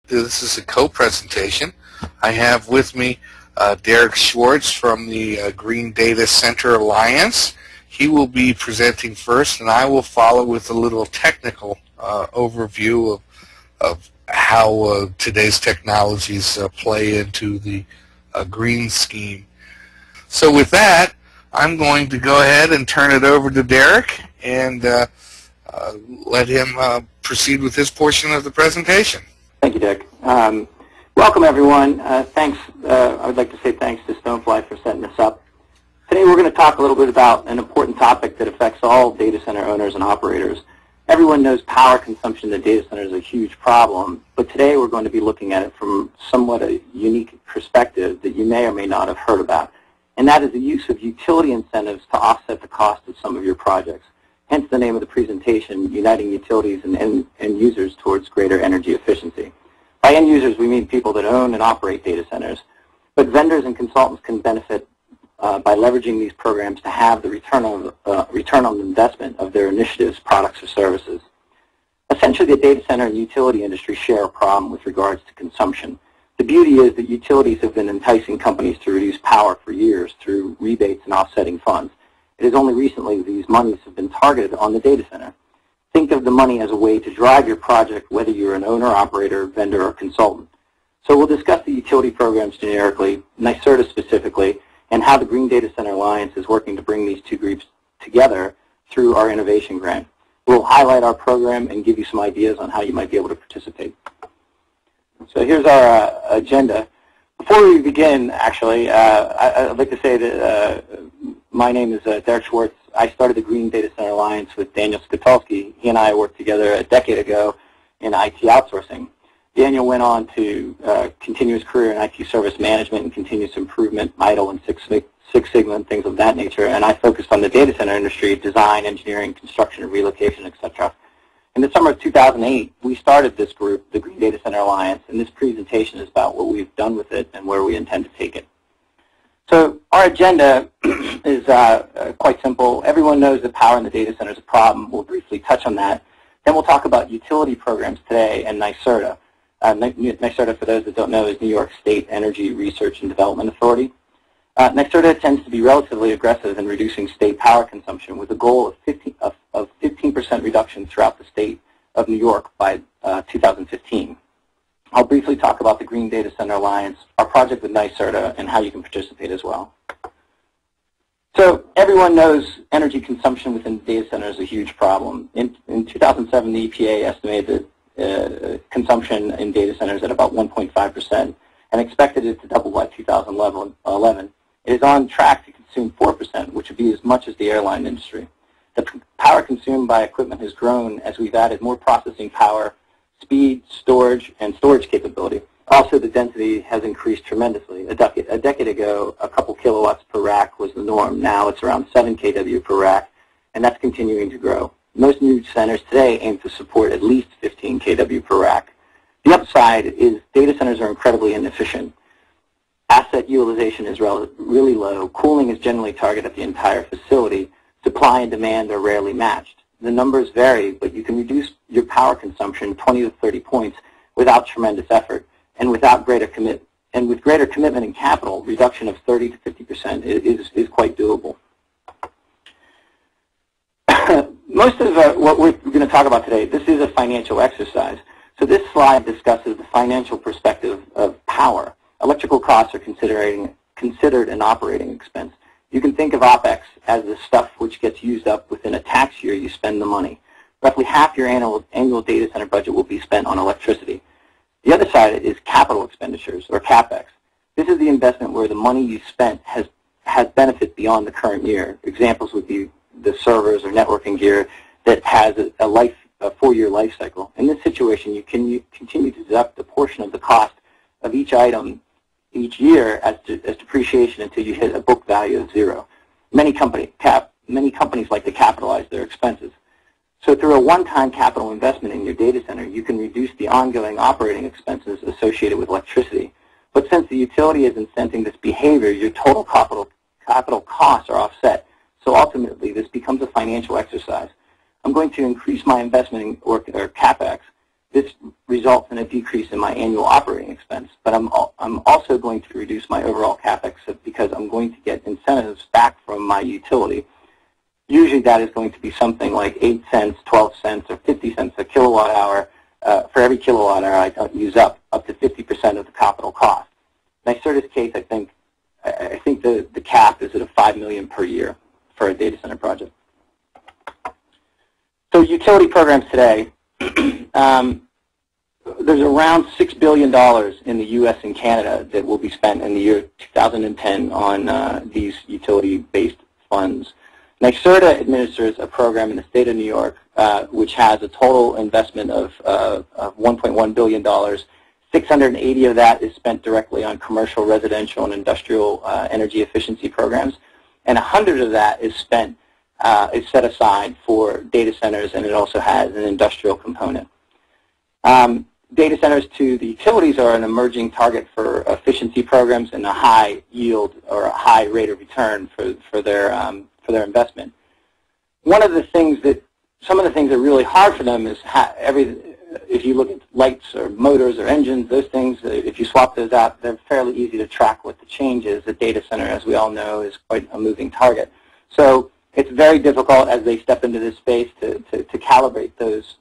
This is a co-presentation. I have with me Derek Schwartz from the Green Data Center Alliance. He will be presenting first, and I will follow with a little technical overview of how today's technologies play into the green scheme. So with that, I'm going to go ahead and turn it over to Derek and let him proceed with his portion of the presentation. Thank you, Dick. Welcome, everyone. Thanks. I would like to say thanks to Stonefly for setting this up. Today we're going to talk a little bit about an important topic that affects all data center owners and operators. Everyone knows power consumption in the data center is a huge problem, but today we're going to be looking at it from somewhat a unique perspective that you may or may not have heard about, and that is the use of utility incentives to offset the cost of some of your projects. Hence the name of the presentation, Uniting Utilities and End Users Towards Greater Energy Efficiency. By end users, we mean people that own and operate data centers, but vendors and consultants can benefit by leveraging these programs to have the return on investment of their initiatives, products, or services. Essentially, the data center and utility industry share a problem with regards to consumption. The beauty is that utilities have been enticing companies to reduce power for years through rebates and offsetting funds. It is only recently these monies have been targeted on the data center. Think of the money as a way to drive your project, whether you're an owner, operator, vendor, or consultant. So we'll discuss the utility programs generically, NYSERDA specifically, and how the Green Data Center Alliance is working to bring these two groups together through our innovation grant. We'll highlight our program and give you some ideas on how you might be able to participate. So here's our agenda. Before we begin, actually, I'd like to say that my name is Derek Schwartz. I started the Green Data Center Alliance with Daniel Skatulski. He and I worked together a decade ago in IT outsourcing. Daniel went on to continue his career in IT service management and continuous improvement, ITIL and Six Sigma and things of that nature, and I focused on the data center industry, design, engineering, construction, and relocation, etc. In the summer of 2008, we started this group, the Green Data Center Alliance, and this presentation is about what we've done with it and where we intend to take it. So our agenda is quite simple. Everyone knows that power in the data center is a problem. We'll briefly touch on that. Then we'll talk about utility programs today and NYSERDA. NYSERDA, for those that don't know, is New York State Energy Research and Development Authority. NYSERDA tends to be relatively aggressive in reducing state power consumption with a goal of 15% reduction throughout the state of New York by 2015. I'll briefly talk about the Green Data Center Alliance, our project with NYSERDA, and how you can participate as well. So everyone knows energy consumption within data centers is a huge problem. In 2007, the EPA estimated consumption in data centers at about 1.5% and expected it to double by 2011. It is on track to consume 4%, which would be as much as the airline industry. The power consumed by equipment has grown as we've added more processing power, speed, storage, and storage capability. Also, the density has increased tremendously. A decade ago, a couple kilowatts per rack was the norm. Now it's around 7 kW per rack, and that's continuing to grow. Most new centers today aim to support at least 15 kW per rack. The upside is data centers are incredibly inefficient. Asset utilization is really low. Cooling is generally targeted at the entire facility. Supply and demand are rarely matched. The numbers vary, but you can reduce your power consumption 20 to 30 points without tremendous effort, and without greater commitment in capital, reduction of 30 to 50% is quite doable. Most of what we're going to talk about today, this is a financial exercise. So this slide discusses the financial perspective of power. Electrical costs are considered an operating expense. You can think of OPEX as the stuff which gets used up within a tax year you spend the money. Roughly half your annual data center budget will be spent on electricity. The other side is capital expenditures, or CapEx. This is the investment where the money you spent has benefit beyond the current year. Examples would be the servers or networking gear that has a 4-year life cycle. In this situation, you can continue to deduct a portion of the cost of each item each year as depreciation until you hit a book value of 0. Many companies like to capitalize their expenses. So through a one-time capital investment in your data center, you can reduce the ongoing operating expenses associated with electricity. But since the utility is incenting this behavior, your total capital costs are offset. So ultimately, this becomes a financial exercise. I'm going to increase my investment or CapEx. this results in a decrease in my annual operating expense, but I'm also going to reduce my overall CapEx because I'm going to get incentives back from my utility. Usually that is going to be something like 8 cents, 12 cents, or 50 cents a kilowatt hour for every kilowatt hour I don't use up to 50% of the capital cost. In NYSERDA's case, I think the cap is at $5 million per year for a data center project. So utility programs today, there's around $6 billion in the U.S. and Canada that will be spent in the year 2010 on these utility-based funds. NYSERDA administers a program in the state of New York which has a total investment of $1.1 billion. 680 of that is spent directly on commercial, residential, and industrial energy efficiency programs, and 100 of that is spent is set aside for data centers, and it also has an industrial component. Data centers to the utilities are an emerging target for efficiency programs and a high yield or a high rate of return for their investment. Some of the things that are really hard for them is if you look at lights or motors or engines, those things, if you swap those out, they're fairly easy to track what the change is. The data center, as we all know, is quite a moving target. So it's very difficult as they step into this space to calibrate those,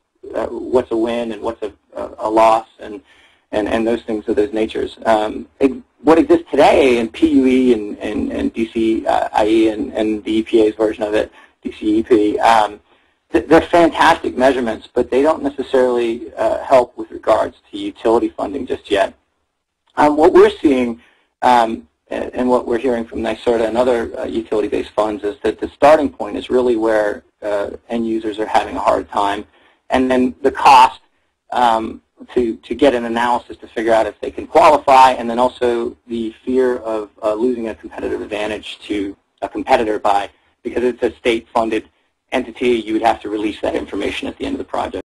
what's a win and what's a loss, and those things of those natures. What exists today in PUE and DCIE and the EPA's version of it, DCEP, they're fantastic measurements, but they don't necessarily help with regards to utility funding just yet. What we're seeing and what we're hearing from NYSERDA and other utility-based funds is that the starting point is really where end users are having a hard time, and then the cost to get an analysis to figure out if they can qualify, and then also the fear of losing a competitive advantage to a competitor because it's a state-funded entity, you would have to release that information at the end of the project.